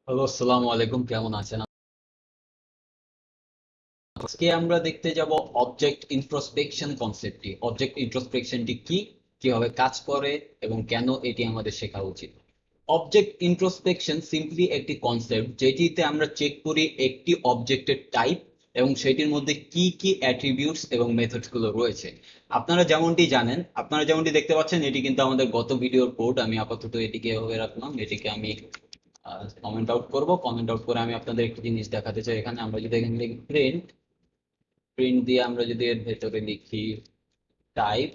Hello, আসসালামু আলাইকুম। কেমন আছেন? আজকে আমরা দেখতে যাব অবজেক্ট ইন্ট্রোস্পেকশন কনসেপ্টটি। অবজেক্ট ইন্ট্রোস্পেকশনটি কি, কিভাবে কাজ করে এবং কেন এটি আমাদের শেখা উচিত। অবজেক্ট ইন্ট্রোস্পেকশন সিম্পলি একটি কনসেপ্ট যেটিতে আমরা চেক করি একটি অবজেক্টের টাইপ এবং সেটির মধ্যে কি কি অ্যাট্রিবিউটস এবং মেথডস গুলো রয়েছে। আপনারা যেমনটি দেখতে পাচ্ছেন, এটি কিন্তু আমাদের গত ভিডিওর কোড। আমি আপাতত এটিকে এভাবে রাখলাম। এটিকে আমি কমেন্ট আউট করব। কমেন্ট আউট করে আমি আপনাদের একটি জিনিস দেখাতে চাই। এখানে আমরা যদি এখানে লিখি প্রিন্ট, প্রিন্ট দিয়ে আমরা যদি এর ভেতরে লিখি টাইপ,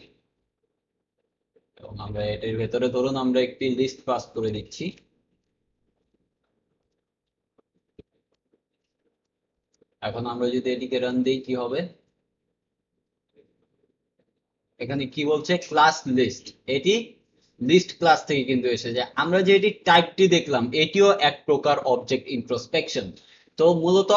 এবং আমরা এটার ভেতরে ধরুন আমরা একটি লিস্ট পাস করে দিচ্ছি। এখন আমরা যদি এটিকে রান দিই কি হবে? এখানে কি বলছে? Class list. এটি লিস্ট ক্লাস থেকে কিন্তু এসেছে। আমরা যে এটি টাইপটি দেখলাম, এটিও এক প্রকার অবজেক্ট ইন্ট্রোস্পেকশন। তো মূলত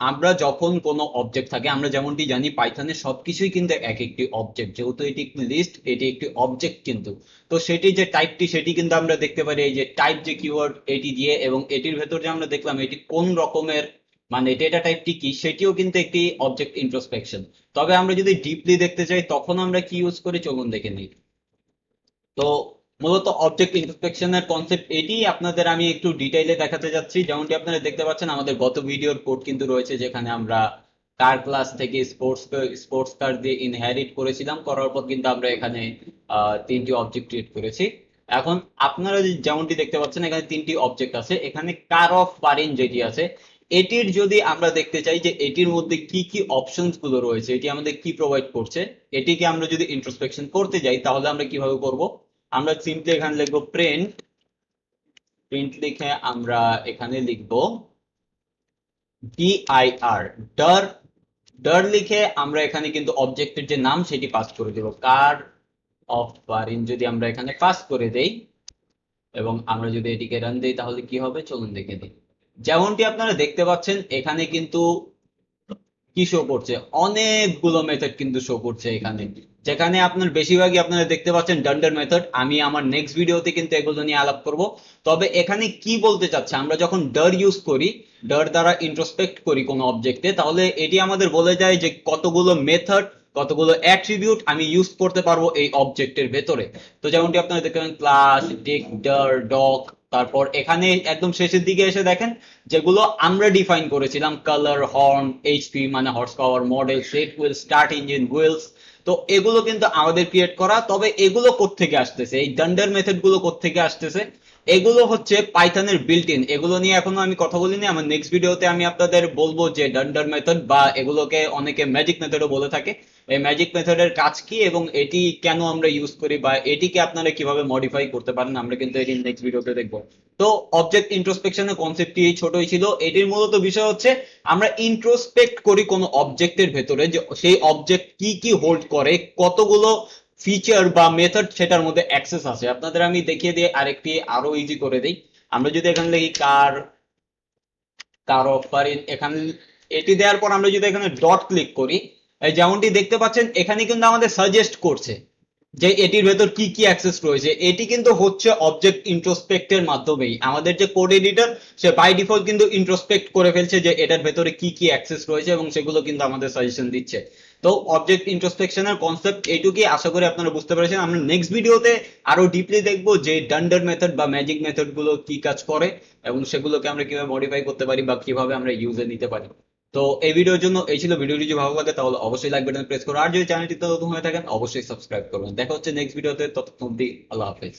আমরা যখন কোনো অবজেক্ট থাকে, আমরা যেমনটি জানি পাইথনে সবকিছুই কিন্তু এক একটি অবজেক্ট। যেহেতু এটি একটি লিস্ট, এটি একটি অবজেক্ট কিন্তু। তো সেটি যে টাইপটি, সেটি কিন্তু আমরা দেখতে পারি এই যে টাইপ যে কিওয়ার্ড এটি দিয়ে, এবং এটির ভেতর যে আমরা দেখলাম এটি কোন রকমের, মানে ডেটা টাইপটি কি, সেটিও কিন্তু একটি অবজেক্ট ইন্ট্রোস্পেকশন। তবে আমরা যদি ডিপলি দেখতে চাই তখন আমরা কি ইউজ করি চলুন দেখে নিই। তো মূলত অবজেক্ট ইন্সপেকশনের কনসেপ্ট এটি আপনাদের আমি একটু ডিটেইলে দেখাতে যাচ্ছি। যেমনটি আপনারা দেখতে পাচ্ছেন আমাদের গত ভিডিওর কোড কিন্তু রয়েছে, যেখানে আমরা কার ক্লাস থেকে স্পোর্টস কার দিয়ে ইনহেরিট করেছিলাম। করার পর কিন্তু আমরা এখানে তিনটি অবজেক্ট ক্রিয়েট করেছি। এখন আপনারা যেমনটি দেখতে পাচ্ছেন এখানে তিনটি অবজেক্ট আছে। এখানে কার অফ পারিন যেটি আছে, এটির যদি আমরা দেখতে চাই যে এটির মধ্যে কি কি অপশনস গুলো রয়েছে, এটি আমাদের কি প্রোভাইড করছে, এটিকে আমরা যদি ইন্ট্রোস্পেকশন করতে যাই তাহলে আমরা কিভাবে করব? আমরা সিম্পলি এখানে লিখবো প্রিন্ট, প্রিন্ট লিখে আমরা এখানে লিখবো ডিআইআর, ডার। ডার লিখে আমরা এখানে কিন্তু অবজেক্টের যে নাম সেটি পাস করে দেব। কার অফ পারিন যদি আমরা এখানে পাস করে দেই এবং আমরা যদি এটিকে রান দিই তাহলে কি হবে চলুন দেখে দিই। যেমনটি আপনারা দেখতে পাচ্ছেন এখানে কিন্তু কি শো করছে, অনেকগুলো মেথড কিন্তু শো করছে এখানে। যেখানে আপনার বেশিরভাগই আপনারা দেখতে পাচ্ছেন ডান্ডার মেথড। আমি আমার নেক্সট ভিডিওতে কিন্তু এগুলো নিয়ে আলাপ করব। তবে এখানে কি বলতে চাচ্ছে, আমরা যখন ডার ইউজ করি, ডার দ্বারা ইন্ট্রোস্পেক্ট করি কোনো অবজেক্টে, তাহলে এটি আমাদের বলে যায় যে কতগুলো মেথড, কতগুলো অ্যাট্রিবিউট আমি ইউজ করতে পারবো এই অবজেক্টের ভেতরে। তো যেমনটি আপনারা দেখবেন ক্লাস, ডিক, ডার, ডক, তারপর এখানে একদম শেষের দিকে এসে দেখেন যেগুলো আমরা ডিফাইন করেছিলাম, কালার, হর্ন, এইচপি মানে horse power, model, set wheel, start engine, wheels. তো এগুলো কিন্তু আমাদের ক্রিয়েট করা। তবে এগুলো কোত্থেকে আসতেছে, এই ডান্ডার মেথড গুলো কোত্থেকে আসতেছে? এগুলো হচ্ছে পাইথনের বিল্ট ইন। এগুলো নিয়ে এখনো আমি কথা বলিনি। আমার নেক্সট ভিডিওতে আমি আপনাদের বলবো যে ডান্ডার মেথড, বা এগুলোকে অনেকে ম্যাজিক মেথডও বলে থাকে, এই ম্যাজিক মেথডের কাজ কি এবং এটি কেন আমরা ইউজ করি, বা এটিকে আপনারা কিভাবে মডিফাই করতে পারেন, আমরা কিন্তু এটি নেক্সট ভিডিওতে দেখবো। তো অবজেক্ট ইন্ট্রোস্পেকশনের কনসেপ্টটি এই ছোটই ছিল। এটির মূলত বিষয় হচ্ছে আমরা ইন্ট্রোস্পেক্ট করি কোনো অবজেক্টের ভেতরে, যে সেই অবজেক্ট কি কি হোল্ড করে, কতগুলো ফিচার বা মেথড সেটার মধ্যে অ্যাক্সেস আছে। আপনাদের আমি দেখিয়ে দিয়ে আরেকটি আরো ইজি করে দিই। আমরা যদি এখানে লিখি কার, কার অফার, এখানে এটি দেওয়ার পর আমরা যদি এখানে ডট ক্লিক করি, এই যেমনটি দেখতে পাচ্ছেন এখানে কিন্তু আমাদের সাজেস্ট করছে যে এটির ভেতর কি কি অ্যাক্সেস রয়েছে। এটি কিন্তু হচ্ছে অবজেক্ট ইন্ট্রোস্পেক্টের মাধ্যমেই। আমাদের যে কোড এডিটর, সে বাই ডিফল্ট কিন্তু ইন্ট্রোস্পেক্ট করে ফেলছে যে এটার ভেতরে কি কি অ্যাক্সেস রয়েছে, এবং সেগুলো কিন্তু আমাদের সাজেশন দিচ্ছে। তো অবজেক্ট ইন্ট্রোস্পেকশনের কনসেপ্ট এইটুকুই, আশা করি আপনারা বুঝতে পেরেছেন। আমরা নেক্সট ভিডিওতে আরো ডিপলি দেখবো যে ডান্ডার মেথড বা ম্যাজিক মেথড গুলো কি কাজ করে, এবং সেগুলোকে আমরা কিভাবে মডিফাই করতে পারি বা কিভাবে আমরা ইউজে নিতে পারি। তো এই ভিডিওর জন্য এই ছিল। ভিডিওটি যদি ভালো লাগে তাহলে অবশ্যই লাইক বাটন প্রেস করুন, আর যদি চ্যানেলটিতে নতুন হয়ে থাকেন অবশ্যই সাবস্ক্রাইব করবেন। দেখা হচ্ছে নেক্সট ভিডিওতে, ততক্ষণ অবধি আল্লাহ হাফেজ।